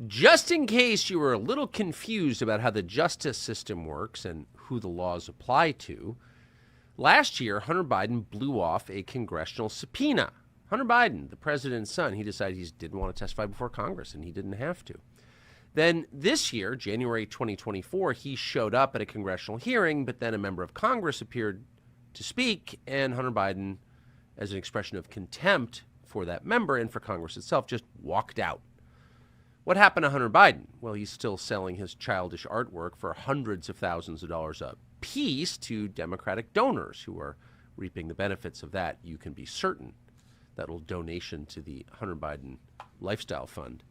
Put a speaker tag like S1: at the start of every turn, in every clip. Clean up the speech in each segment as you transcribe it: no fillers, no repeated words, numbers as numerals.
S1: Just in case you were a little confused about how the justice system works and who the laws apply to, last year, Hunter Biden blew off a congressional subpoena. Hunter Biden, the president's son, he decided he didn't want to testify before Congress, and he didn't have to. Then this year, January 2024, he showed up at a congressional hearing, but then a member of Congress appeared to speak, and Hunter Biden, as an expression of contempt for that member and for Congress itself, just walked out. What happened to Hunter Biden? Well, he's still selling his childish artwork for hundreds of thousands of dollars a piece to Democratic donors who are reaping the benefits of that. You can be certain that little donation to the Hunter Biden Lifestyle Fund.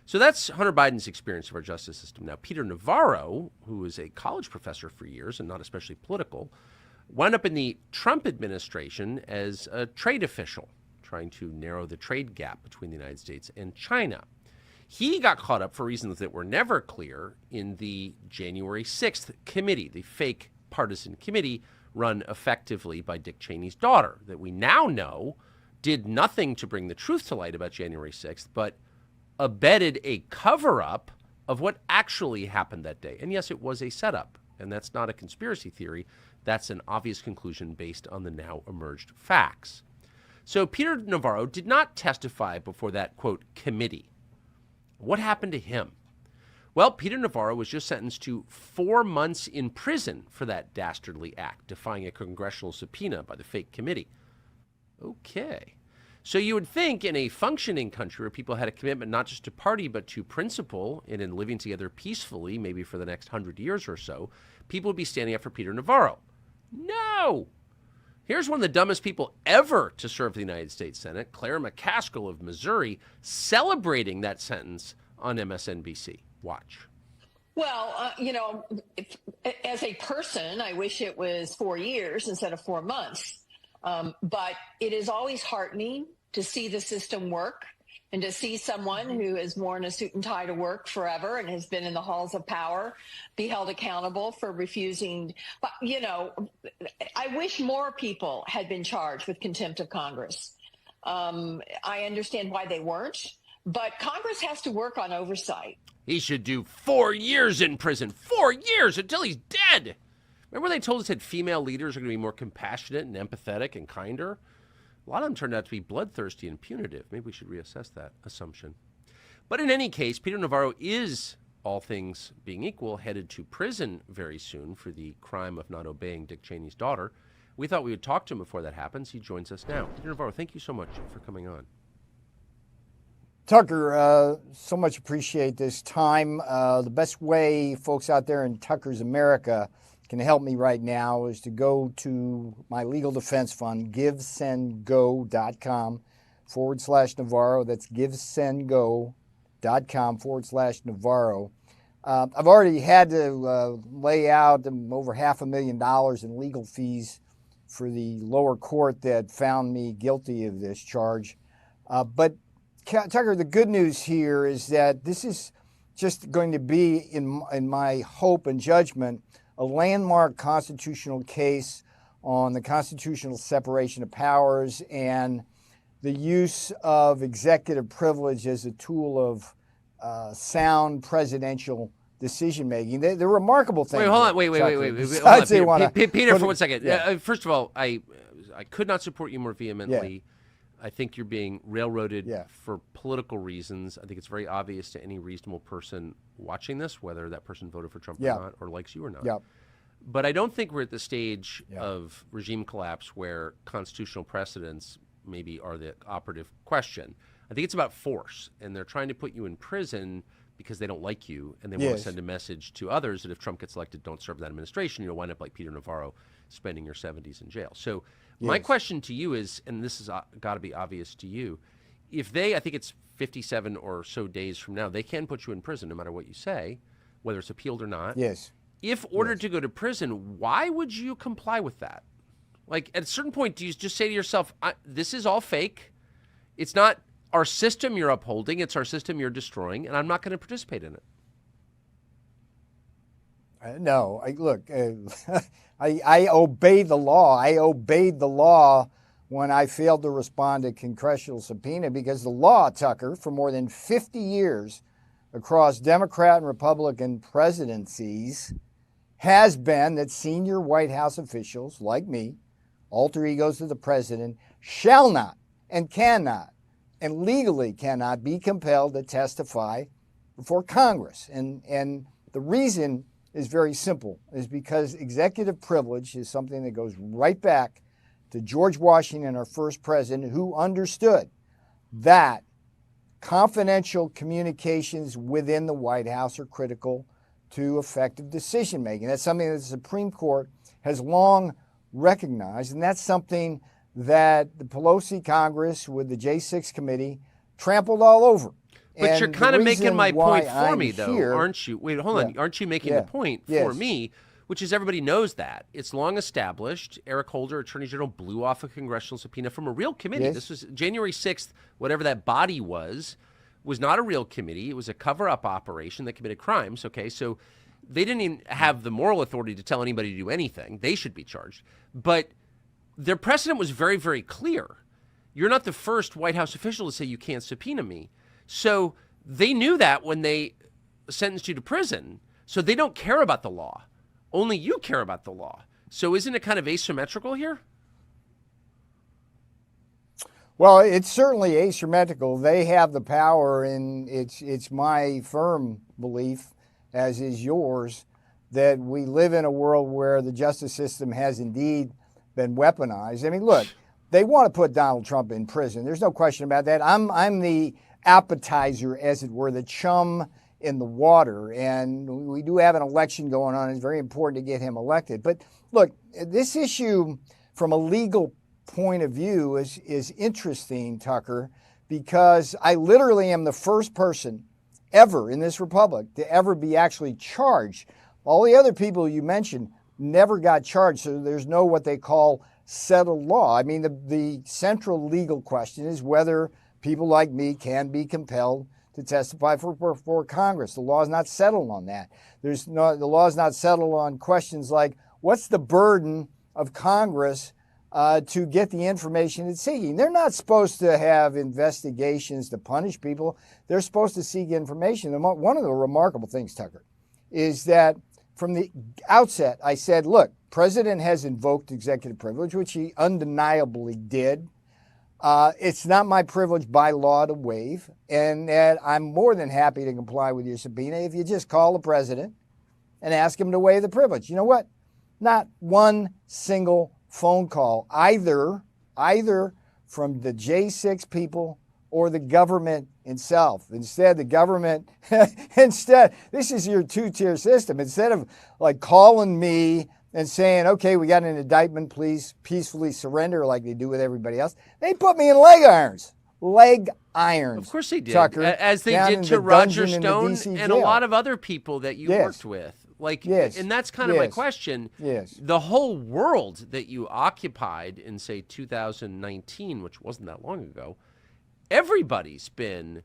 S1: So that's Hunter Biden's experience of our justice system. Now, Peter Navarro, who was a college professor for years and not especially political, wound up in the Trump administration as a trade official, trying to narrow the trade gap between the United States and China. He got caught up for reasons that were never clear in the January 6th committee, the fake partisan committee run effectively by Dick Cheney's daughter, that we now know did nothing to bring the truth to light about January 6th, but abetted a cover-up of what actually happened that day. And yes, it was a setup, and that's not a conspiracy theory. That's an obvious conclusion based on the now emerged facts. So Peter Navarro did not testify before that, quote, committee. What happened to him? Well, Peter Navarro was just sentenced to 4 months in prison for that dastardly act, defying a congressional subpoena by the fake committee. Okay. So you would think in a functioning country where people had a commitment not just to party but to principle and in living together peacefully, maybe for the next 100 years or so, people would be standing up for Peter Navarro. No! Here's one of the dumbest people ever to serve the United States Senate, Claire McCaskill of Missouri, celebrating that sentence on MSNBC. Watch.
S2: Well, as a person, I wish it was 4 years instead of 4 months. But it is always heartening to see the system work and to see someone who has worn a suit and tie to work forever and has been in the halls of power be held accountable for refusing. But, I wish more people had been charged with contempt of Congress. I understand why they weren't, but Congress has to work on oversight.
S1: He should do 4 years in prison, 4 years until he's dead. Remember they told us that female leaders are going to be more compassionate and empathetic and kinder? A lot of them turned out to be bloodthirsty and punitive. Maybe we should reassess that assumption. But in any case, Peter Navarro is, all things being equal, headed to prison very soon for the crime of not obeying Dick Cheney's daughter. We thought we would talk to him before that happens. He joins us now. Peter Navarro, thank you so much for coming on.
S3: Tucker, so much appreciate this time. The best way folks out there in Tucker's America can help me right now is to go to my legal defense fund, givesendgo.com/Navarro. That's givesendgo.com/Navarro. I've already had to lay out over $500,000 in legal fees for the lower court that found me guilty of this charge. But Tucker, the good news here is that this is just going to be, in my hope and judgment, a landmark constitutional case on the constitutional separation of powers and the use of executive privilege as a tool of sound presidential decision-making. They're remarkable things.
S1: Wait, hold on. Wait. Peter, for 1 second. Yeah. First of all, I could not support you more vehemently. Yeah. I think you're being railroaded for political reasons. I think it's very obvious to any reasonable person watching this, whether that person voted for Trump or not, or likes you or not.
S3: Yeah.
S1: But I don't think we're at the stage of regime collapse where constitutional precedents maybe are the operative question. I think it's about force, and they're trying to put you in prison because they don't like you, and they want to send a message to others that if Trump gets elected, don't serve that administration. You'll wind up like Peter Navarro spending your 70s in jail. So my question to you is, and this has got to be obvious to you, if they, I think it's 57 or so days from now, they can put you in prison no matter what you say, whether it's appealed or not.
S3: Yes.
S1: If ordered to go to prison, why would you comply with that? Like, at a certain point, do you just say to yourself, this is all fake? It's not our system you're upholding, it's our system you're destroying, and I'm not going to participate in it.
S3: No, I obey the law. I obeyed the law when I failed to respond to congressional subpoena because the law, Tucker, for more than 50 years, across Democrat and Republican presidencies has been that senior White House officials like me, alter egos of the president, shall not and cannot and legally cannot be compelled to testify before Congress. And the reason is very simple, is because executive privilege is something that goes right back to George Washington, our first president, who understood that confidential communications within the White House are critical to effective decision making. That's something that the Supreme Court has long recognized, and that's something that the Pelosi Congress with the J6 committee trampled all over.
S1: But
S3: and
S1: you're kind of making my point for me,
S3: here,
S1: though, aren't you? Wait, hold on. Aren't you making the point for me, which is everybody knows that. It's long established. Eric Holder, Attorney General, blew off a congressional subpoena from a real committee. This was January 6th, whatever that body was not a real committee. It was a cover-up operation that committed crimes, okay? So they didn't even have the moral authority to tell anybody to do anything. They should be charged. But their precedent was very, very clear. You're not the first White House official to say you can't subpoena me. So they knew that when they sentenced you to prison. So they don't care about the law. Only you care about the law. So isn't it kind of asymmetrical here?
S3: Well, it's certainly asymmetrical. They have the power, and it's my firm belief, as is yours, that we live in a world where the justice system has indeed been weaponized. I mean, look, they want to put Donald Trump in prison. There's no question about that. I'm the appetizer, as it were, the chum in the water, and we do have an election going on. It's very important to get him elected. But look, this issue from a legal point of view is interesting, Tucker, because I literally am the first person ever in this republic to ever be actually charged. All the other people you mentioned never got charged, so there's no what they call settled law. I mean, the central legal question is whether people like me can be compelled to testify for Congress. The law is not settled on that. The law is not settled on questions like what's the burden of Congress to get the information it's seeking. They're not supposed to have investigations to punish people. They're supposed to seek information. And one of the remarkable things, Tucker, is that from the outset, I said, look, President has invoked executive privilege, which he undeniably did. It's not my privilege by law to waive, and I'm more than happy to comply with your subpoena if you just call the president and ask him to waive the privilege. You know what? Not one single phone call, either from the J6 people or the government itself. Instead, the government, this is your two-tier system. Instead of like calling me and saying, okay, we got an indictment, please peacefully surrender like they do with everybody else, they put me in leg irons. Leg irons.
S1: Of course they did.
S3: Tucker,
S1: as they did to Roger Stone and a lot of other people that you worked with. And that's kind of my question. The whole world that you occupied in, say, 2019, which wasn't that long ago, everybody's been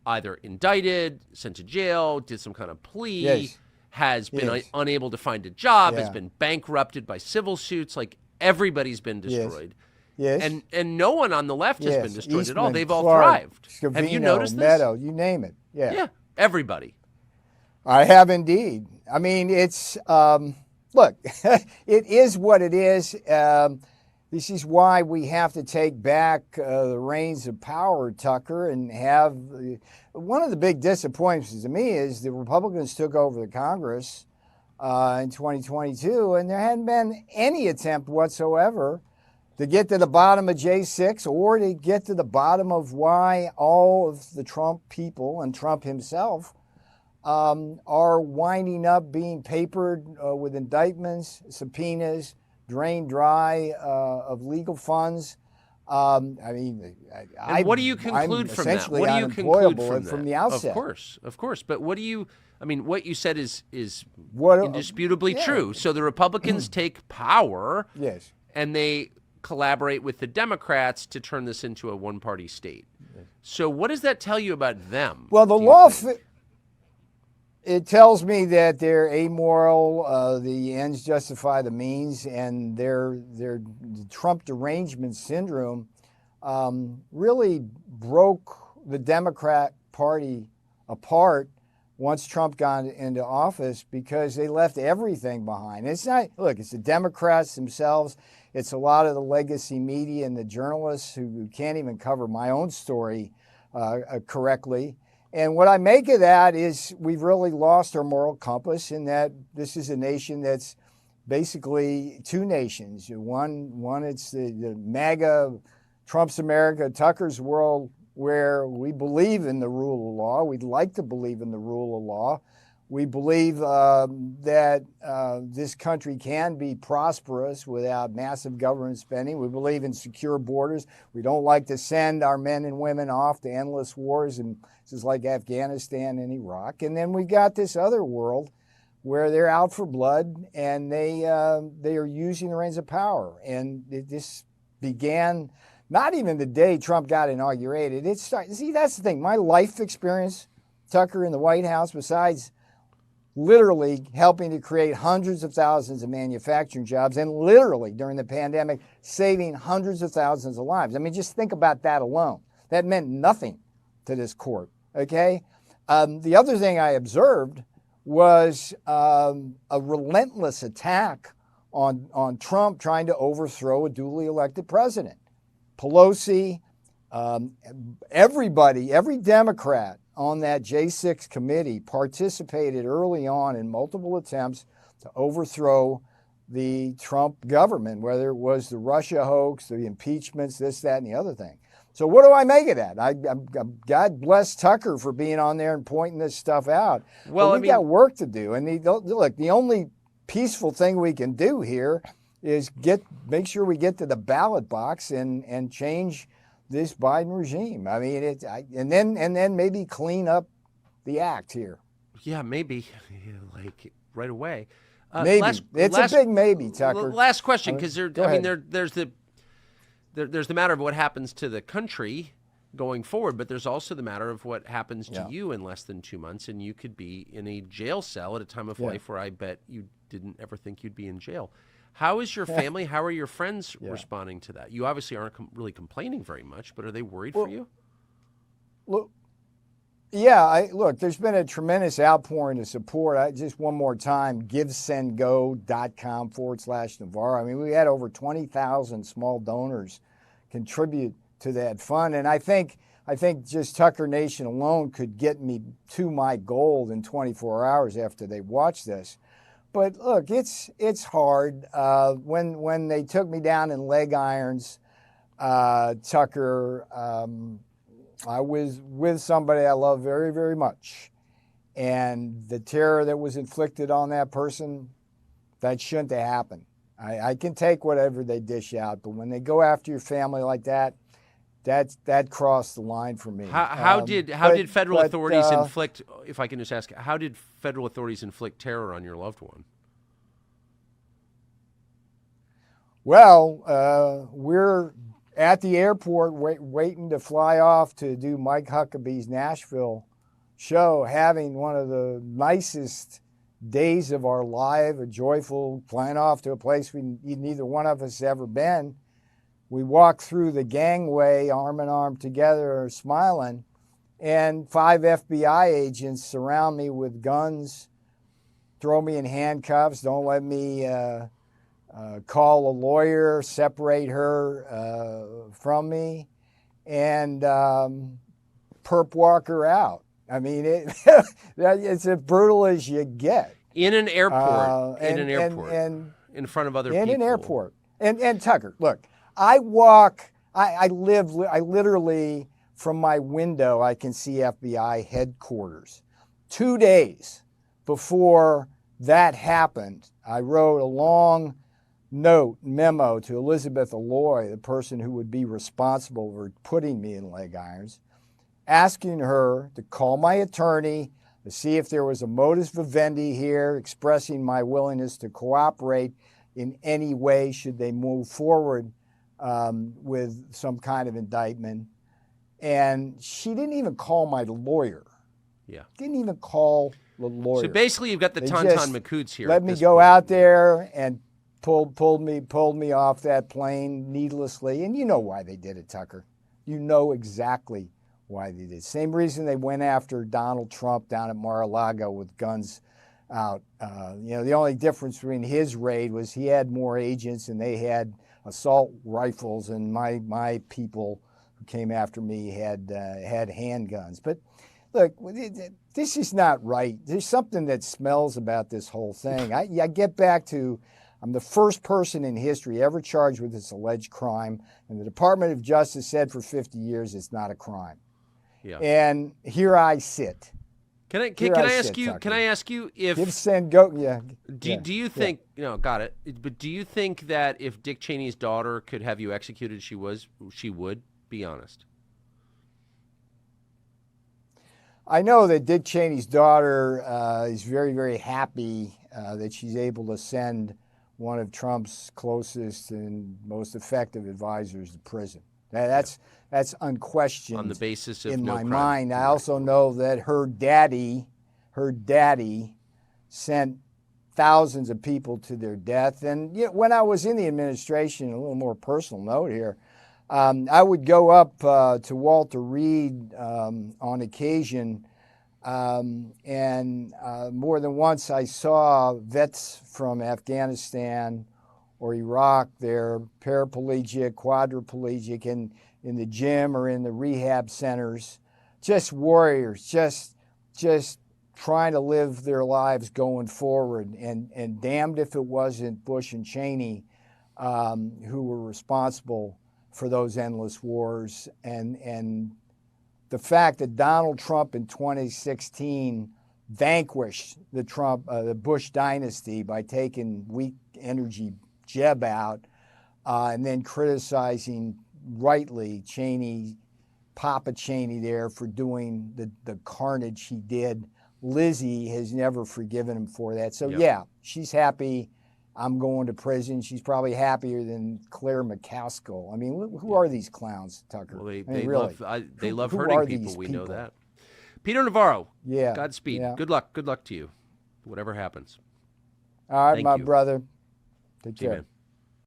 S1: either indicted, sent to jail, did some kind of plea, has been unable to find a job, has been bankrupted by civil suits. Like, everybody's been destroyed. And no one on the left has been destroyed
S3: Eastman,
S1: at all. They've all
S3: Clark,
S1: thrived.
S3: Scavino,
S1: Have you noticed this?
S3: Meadow, you name it.
S1: Yeah, everybody.
S3: I have indeed. I mean, it's, look, it is what it is. This is why we have to take back the reins of power, Tucker, and have, one of the big disappointments to me is the Republicans took over the Congress in 2022, and there hadn't been any attempt whatsoever to get to the bottom of J6 or to get to the bottom of why all of the Trump people and Trump himself are winding up being papered with indictments, subpoenas, drained dry of legal funds. I mean,
S1: what do you conclude from that?
S3: What do you conclude from the outset?
S1: Of course. But what do you? I mean, what you said is indisputably true. So the Republicans take power, and they collaborate with the Democrats to turn this into a one-party state. So what does that tell you about them?
S3: Well, the law. It tells me that they're amoral, the ends justify the means, and their Trump derangement syndrome really broke the Democrat Party apart once Trump got into office because they left everything behind. It's not, look, it's the Democrats themselves. It's a lot of the legacy media and the journalists who can't even cover my own story correctly. And what I make of that is we've really lost our moral compass in that this is a nation that's basically two nations. One it's the MAGA, Trump's America, Tucker's world, where we believe in the rule of law. We'd like to believe in the rule of law. We believe that this country can be prosperous without massive government spending. We believe in secure borders. We don't like to send our men and women off to endless wars in places like Afghanistan and Iraq. And then we got this other world where they're out for blood and they are using the reins of power. And this began not even the day Trump got inaugurated. See, that's the thing. My life experience, Tucker, in the White House, besides literally helping to create hundreds of thousands of manufacturing jobs and literally during the pandemic saving hundreds of thousands of lives. I mean, just think about that alone. That meant nothing to this court, okay? The other thing I observed was a relentless attack on Trump trying to overthrow a duly elected president. Pelosi, everybody, every Democrat on that J6 committee participated early on in multiple attempts to overthrow the Trump government, whether it was the Russia hoax, the impeachments, this, that, and the other thing. So what do I make of that? God bless Tucker for being on there and pointing this stuff out. Well, we've got work to do. And the only peaceful thing we can do here is make sure we get to the ballot box and change this Biden regime. I mean, and then maybe clean up the act here.
S1: Yeah, maybe, like right away.
S3: Maybe it's a big maybe, Tucker.
S1: Last question, because there's the matter of what happens to the country going forward, but there's also the matter of what happens to you in less than 2 months, and you could be in a jail cell at a time of life where I bet you didn't ever think you'd be in jail. How is your family? How are your friends responding to that? You obviously aren't really complaining very much, but are they worried for you?
S3: Look, look, there's been a tremendous outpouring of support. Just one more time, givesendgo.com/Navarro. I mean, we had over 20,000 small donors contribute to that fund. And I think just Tucker Nation alone could get me to my goal in 24 hours after they watch this. But look, it's hard. When they took me down in leg irons, Tucker, I was with somebody I love very, very much. And the terror that was inflicted on that person, that shouldn't have happened. I can take whatever they dish out, but when they go after your family like that crossed the line for me.
S1: How did federal authorities inflict, if I can just ask, how did federal authorities inflict terror on your loved one?
S3: Well, we're at the airport waiting to fly off to do Mike Huckabee's Nashville show, having one of the nicest days of our life, a joyful, flying off to a place neither one of us has ever been. We walk through the gangway arm in arm together, smiling, and 5 FBI agents surround me with guns, throw me in handcuffs, don't let me call a lawyer, separate her from me, and perp walk her out. I mean, it's as brutal as you get.
S1: In an airport, in front of other people.
S3: In an airport. And Tucker, look, I literally, from my window, I can see FBI headquarters. 2 days before that happened, I wrote a long memo to Elizabeth Alloy, the person who would be responsible for putting me in leg irons, asking her to call my attorney to see if there was a modus vivendi here, expressing my willingness to cooperate in any way should they move forward with some kind of indictment. And she didn't even call my lawyer.
S1: Yeah.
S3: Didn't even call the lawyer.
S1: So basically you've got the Tauntaun McCoots here.
S3: Let me go out there and pulled me off that plane needlessly. And you know why they did it, Tucker. You know exactly why they did. Same reason they went after Donald Trump down at Mar-a-Lago with guns out. The only difference between his raid was he had more agents and they had assault rifles, and my people who came after me had handguns. But look, this is not right. There's something that smells about this whole thing. I get back to, I'm the first person in history ever charged with this alleged crime, and the Department of Justice said for 50 years it's not a crime.
S1: Yeah.
S3: And here I sit.
S1: Can I ask you?
S3: Tucker.
S1: Can I ask you if Do you think got it? But do you think that if Dick Cheney's daughter could have you executed, she would? Be honest.
S3: I know that Dick Cheney's daughter is very, very happy that she's able to send one of Trump's closest and most effective advisors to prison. That's unquestioned
S1: on the basis of
S3: in
S1: no
S3: my
S1: crime.
S3: mind. I also know that her daddy sent thousands of people to their death. And when I was in the administration, a little more personal note here, I would go up to Walter Reed on occasion, and more than once I saw vets from Afghanistan or Iraq. They're paraplegic, quadriplegic, in the gym or in the rehab centers, just warriors, just trying to live their lives going forward. And damned if it wasn't Bush and Cheney who were responsible for those endless wars. And the fact that Donald Trump in 2016 vanquished the Bush dynasty by taking weak energy Jeb out, and then criticizing rightly Papa Cheney there for doing the carnage he did. Lizzie has never forgiven him for that. So yeah, she's happy I'm going to prison. She's probably happier than Claire McCaskill. I mean, who are these clowns, Tucker?
S1: Well,
S3: they
S1: love hurting people. We know that. Peter Navarro.
S3: Yeah.
S1: Godspeed.
S3: Yeah.
S1: Good luck. Good luck to you. Whatever happens.
S3: All right,
S1: Thank
S3: my
S1: you.
S3: brother. Take
S1: See you,
S3: care.
S1: man.